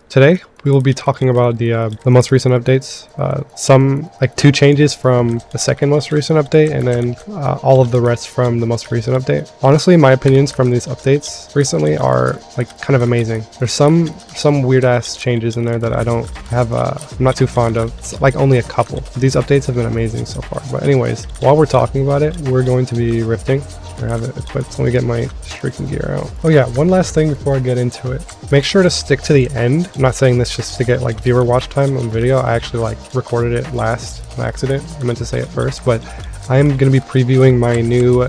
Today we will be talking about the most recent updates. Some like 2 changes from the second most recent update, and then all of the rest from the most recent update. Honestly, my opinions from these updates recently are like kind of amazing. There's some weird ass changes in there that I don't have. I'm not too fond of. It's like only a couple. These updates have been amazing so far. But anyways, while we're talking about it, we're going to be rifting. I have it equipped. Let me get my streaking gear out. Oh yeah, one last thing before I get into it. Make sure to stick to the end. I'm not saying this just to get like viewer watch time on video. I actually like recorded it last on accident. I meant to say it first, but I am going to be previewing my new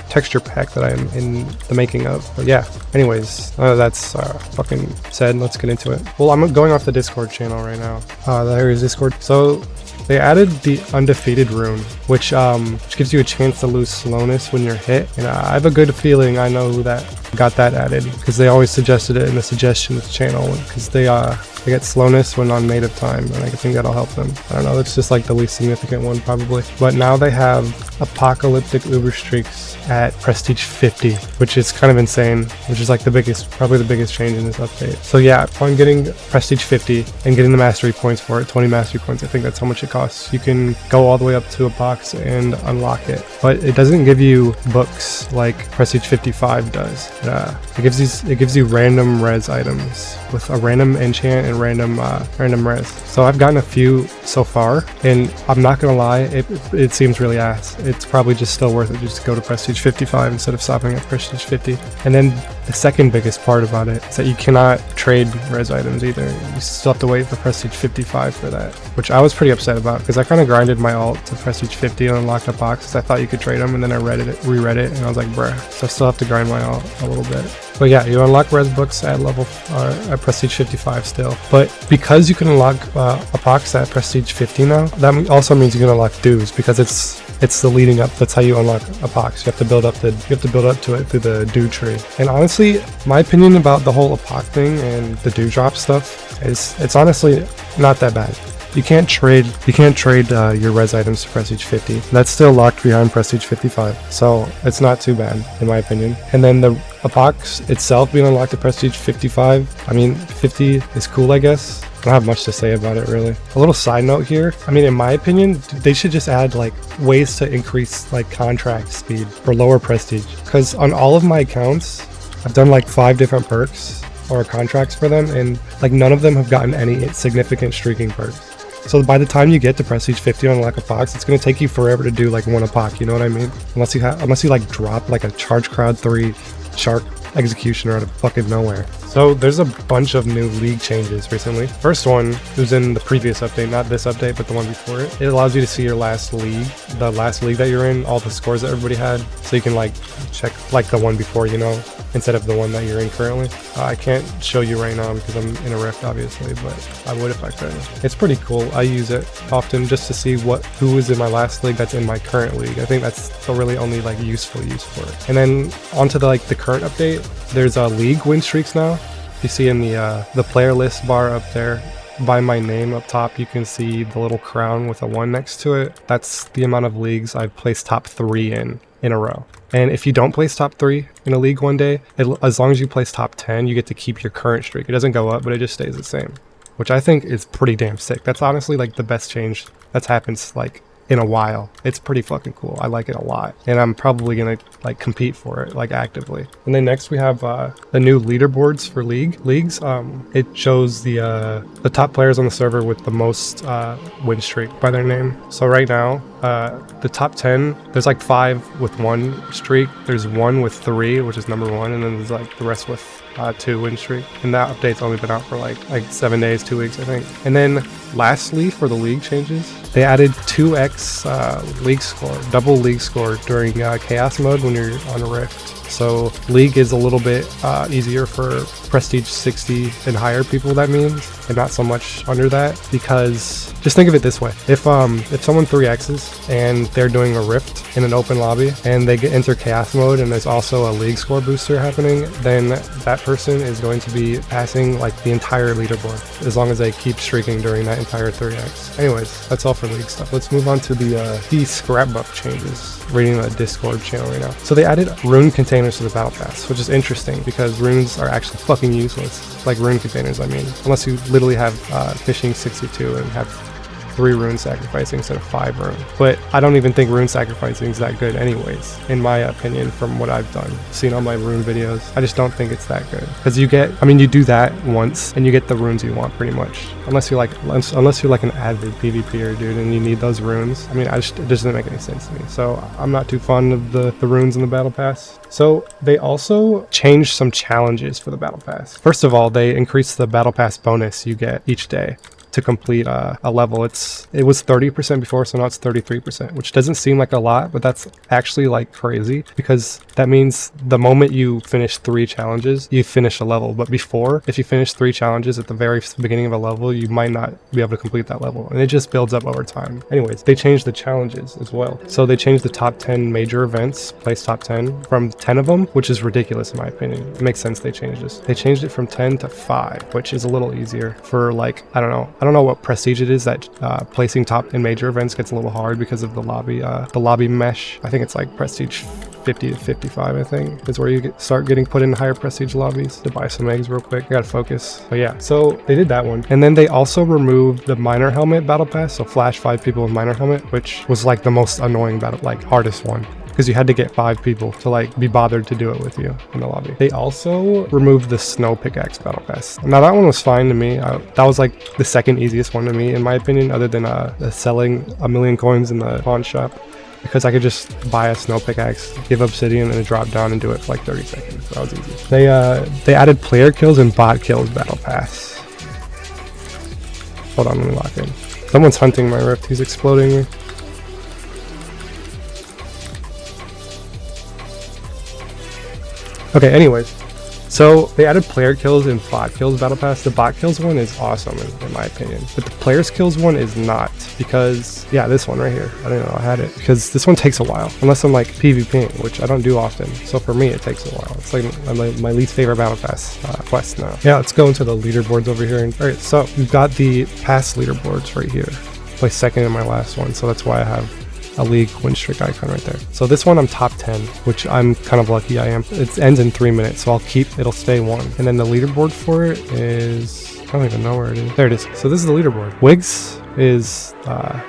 texture pack that I'm in the making of. But yeah, anyways, that's fucking said. Let's get into it. Well, I'm going off the Discord channel right now. There is Discord. So they added the undefeated rune, which gives you a chance to lose slowness when you're hit. And I have a good feeling I know who that got that added, because they always suggested it in the suggestions channel, because they get slowness when on native time, and I think that'll help them. I don't know, it's just like the least significant one probably. But now they have apocalyptic uber streaks at prestige 50, which is kind of insane, which is like probably the biggest change in this update. So yeah, upon getting prestige 50 and getting the mastery points for it, 20 mastery points, I think that's how much it costs. You can go all the way up to Apocs and unlock it, but it doesn't give you books like prestige 55 does. It gives you random res items with a random enchant and random res. So I've gotten a few so far, and I'm not gonna lie, it seems really ass. It's probably just still worth it just to go to prestige 55 instead of stopping at prestige 50. And then the second biggest part about it is that you cannot trade res items either. You still have to wait for prestige 55 for that, which I was pretty upset about, because I kind of grinded my alt to prestige 50 and unlocked a box. I thought you could trade them, and then I reread it, and I was like, bruh. So I still have to grind my alt a little bit. But yeah, you unlock res books at at prestige 55 still. But because you can unlock Apocs at prestige 50 now, that also means you can unlock dues, because it's the leading up. That's how you unlock Apocs. You have to build up to it through the dew tree. And honestly, my opinion about the whole Apoc thing and the dewdrop stuff is it's honestly not that bad. You can't trade your res items to prestige 50. That's still locked behind prestige 55, so it's not too bad in my opinion. And then the Apocs itself being unlocked to prestige 55, I mean 50 is cool, I guess. I don't have much to say about it really. A little side note here, I mean in my opinion they should just add like ways to increase like contract speed for lower prestige, because on all of my accounts I've done like 5 different perks or contracts for them, and like none of them have gotten any significant streaking perks. So by the time you get to prestige 50 on like Apocs, it's going to take you forever to do like one Apoc, you know what I mean? Unless you like drop like a charge crowd 3 shark executioner out of fucking nowhere. So there's a bunch of new league changes recently. First one was in the previous update, not this update, but the one before it. It allows you to see your last league, the last league that you're in, all the scores that everybody had. So you can like check like the one before, you know, instead of the one that you're in currently. I can't show you right now because I'm in a rift obviously, but I would if I could. It's pretty cool. I use it often just to see who is in my last league that's in my current league. I think that's the really only like useful use for it. And then onto the current update, there's league win streaks now. You see in the player list bar up there by my name up top, you can see the little crown with a 1 next to it. That's the amount of leagues I've placed top 3 in a row. And if you don't place top 3 in a league one day, as long as you place top 10, you get to keep your current streak. It doesn't go up, but it just stays the same, which I think is pretty damn sick. That's honestly like the best change that's happened like in a while. It's pretty fucking cool. I like it a lot, and I'm probably gonna like compete for it like actively. And then next we have the new leaderboards for leagues. It shows the top players on the server with the most win streak by their name. So right now the top 10, there's like 5 with 1 streak, there's 1 with 3, which is number 1, and then there's like the rest with 2 win streak. And that update's only been out for like 7 days, 2 weeks I think. And then lastly, for the league changes, they added 2x league score, double league score during chaos mode when you're on a rift. So league is a little bit easier for prestige 60 and higher people, that means, and not so much under that, because just think of it this way. If someone 3x's and they're doing a rift in an open lobby and they enter chaos mode and there's also a league score booster happening, then that person is going to be passing like the entire leaderboard as long as they keep streaking during that entire 3x. Anyways, that's all for league stuff. Let's move on to the scrap buff changes. Reading the Discord channel right now. So they added rune containers to the battle pass, which is interesting because runes are actually fucking fucking useless. Like rune containers, I mean. Unless you literally have fishing 62 and have 3 rune sacrificing instead of 5 rune. But I don't even think rune sacrificing is that good anyways, in my opinion, from what I've done. Seen all my rune videos. I just don't think it's that good. Because you get, I mean, you do that once and you get the runes you want pretty much. Unless you're like an avid PvPer dude and you need those runes. I mean, it just doesn't make any sense to me. So I'm not too fond of the runes in the battle pass. So they also changed some challenges for the battle pass. First of all, they increased the battle pass bonus you get each day to complete a level. It was 30% before, so now it's 33%, which doesn't seem like a lot, but that's actually like crazy, because that means the moment you finish 3 challenges, you finish a level. But before, if you finish 3 challenges at the very beginning of a level, you might not be able to complete that level, and it just builds up over time. Anyways, they changed the challenges as well. So they changed the top 10 major events, place top 10, from 10 of them, which is ridiculous in my opinion. It makes sense they changed this. They changed it from 10 to 5, which is a little easier for, like, I don't know what prestige it is that placing top in major events gets a little hard because of the lobby mesh. I think it's like prestige 50 to 55, I think, is where you start getting put in higher prestige lobbies. To buy some eggs real quick, I gotta focus. But yeah, so they did that one. And then they also removed the miner helmet battle pass, so flash 5 people with miner helmet, which was like the most annoying battle, like hardest one, because you had to get 5 people to like be bothered to do it with you in the lobby. They also removed the snow pickaxe battle pass. Now that one was fine to me. That was like the second easiest one to me, in my opinion, other than selling 1,000,000 coins in the pawn shop, because I could just buy a snow pickaxe, give obsidian, and then drop down and do it for like 30 seconds. So that was easy. They added player kills and bot kills battle pass. Hold on, let me lock in. Someone's hunting my rift. He's exploding me. Okay, anyways, so they added player kills and bot kills battle pass. The bot kills one is awesome in my opinion, but the players kills one is not, because yeah, this one right here, I didn't know I had it, because this one takes a while unless I'm like PvPing, which I don't do often. So for me it takes a while. It's like my least favorite battle pass quest now. Yeah, let's go into the leaderboards over here. And all right, so we've got the past leaderboards right here. Placed second in my last one, so that's why I have a league win streak icon right there. So this one I'm top 10, which I'm kind of lucky I am. It ends in 3 minutes, so it'll stay 1. And then the leaderboard for it is, I don't even know where it is. There it is. So this is the leaderboard. Wigs is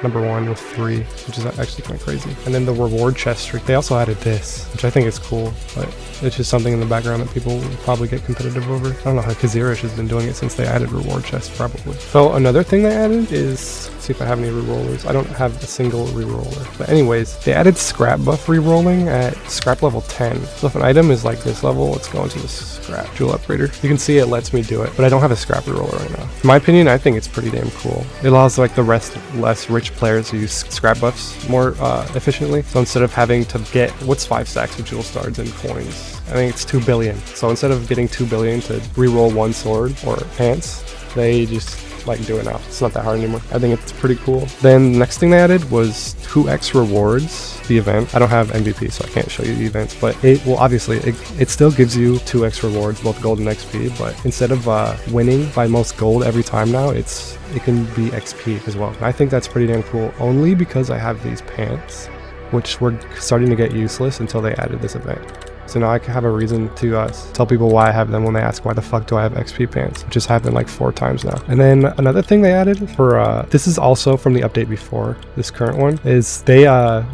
number 1 with 3, which is actually kind of crazy. And then the reward chest streak, they also added this, which I think is cool, but it's just something in the background that people will probably get competitive over. I don't know how Kazirish has been doing it since they added reward chests, probably. So another thing they added is, let's see if I have any rerollers. I don't have a single reroller. But anyways, they added scrap buff rerolling at scrap level 10. So if an item is like this level, let's go into the scrap jewel upgrader. You can see it lets me do it, but I don't have a scrap reroller right now. In my opinion, I think it's pretty damn cool. It allows like the less rich players to use scrap buffs more efficiently. So instead of having to get, what's 5 stacks of jewel stars and coins? I think it's 2 billion. So instead of getting 2 billion to reroll 1 sword or pants, they just like do it now. It's not that hard anymore. I think it's pretty cool. Then the next thing they added was 2x rewards, the event. I don't have MVP, so I can't show you the events, but obviously it still gives you 2x rewards, both gold and XP, but instead of winning by most gold every time now, it can be XP as well. And I think that's pretty damn cool, only because I have these pants, which were starting to get useless until they added this event. So now I can have a reason to tell people why I have them when they ask why the fuck do I have XP pants, which has happened like 4 times now. And then another thing they added for this is also from the update before this current one, is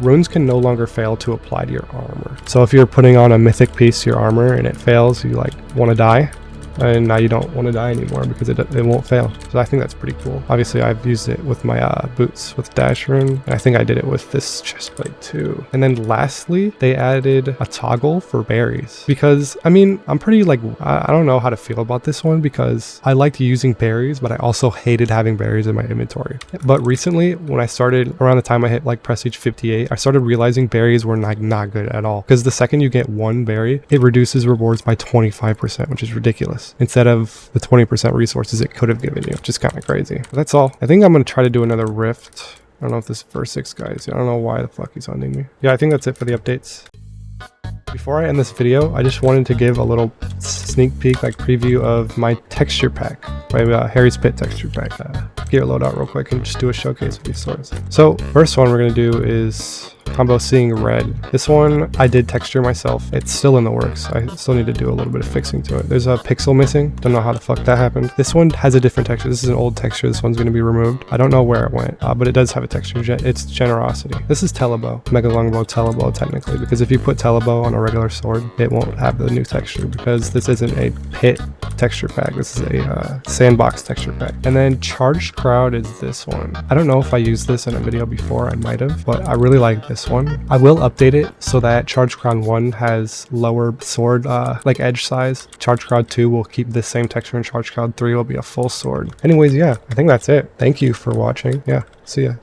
runes can no longer fail to apply to your armor. So if you're putting on a mythic piece to your armor and it fails, you like want to die, and now you don't want to die anymore because it won't fail. So I think that's pretty cool. Obviously I've used it with my boots with dash rune, and I think I did it with this chest plate too. And then lastly, they added a toggle for berries, because I mean, I'm pretty like, I don't know how to feel about this one, because I liked using berries, but I also hated having berries in my inventory. But recently, when I started, around the time I hit like prestige 58, I started realizing berries were like not good at all, because the second you get 1 berry, it reduces rewards by 25%, which is ridiculous, instead of the 20% resources it could have given you, which is kind of crazy. But that's all. I think I'm going to try to do another rift. I don't know if this is verse 6 guys. I don't know why the fuck he's hunting me. Yeah, I think that's it for the updates. Before I end this video, I just wanted to give a little sneak peek, like preview of my texture pack, my Harry's Pit texture pack. Get it load out real quick and just do a showcase of these swords. So first one we're going to do is combo seeing red. This one I did texture myself. It's still in the works. I still need to do a little bit of fixing to it. There's a pixel missing. Don't know how the fuck that happened. This one has a different texture. This is an old texture. This one's going to be removed. I don't know where it went, but it does have a texture. It's Generosity. This is Telebo. Mega Longbow Telebo technically, because if you put Telebo on a regular sword, it won't have the new texture because this isn't a Pit texture pack. This is a Sandbox texture pack. And then Charged Crowd is this one. I don't know if I used this in a video before. I might have, but I really like this one. I will update it so that Charged Crowd 1 has lower sword like edge size. Charged Crowd 2 will keep the same texture, and Charged Crowd 3 will be a full sword. Anyways, yeah, I think that's it. Thank you for watching. Yeah, see ya.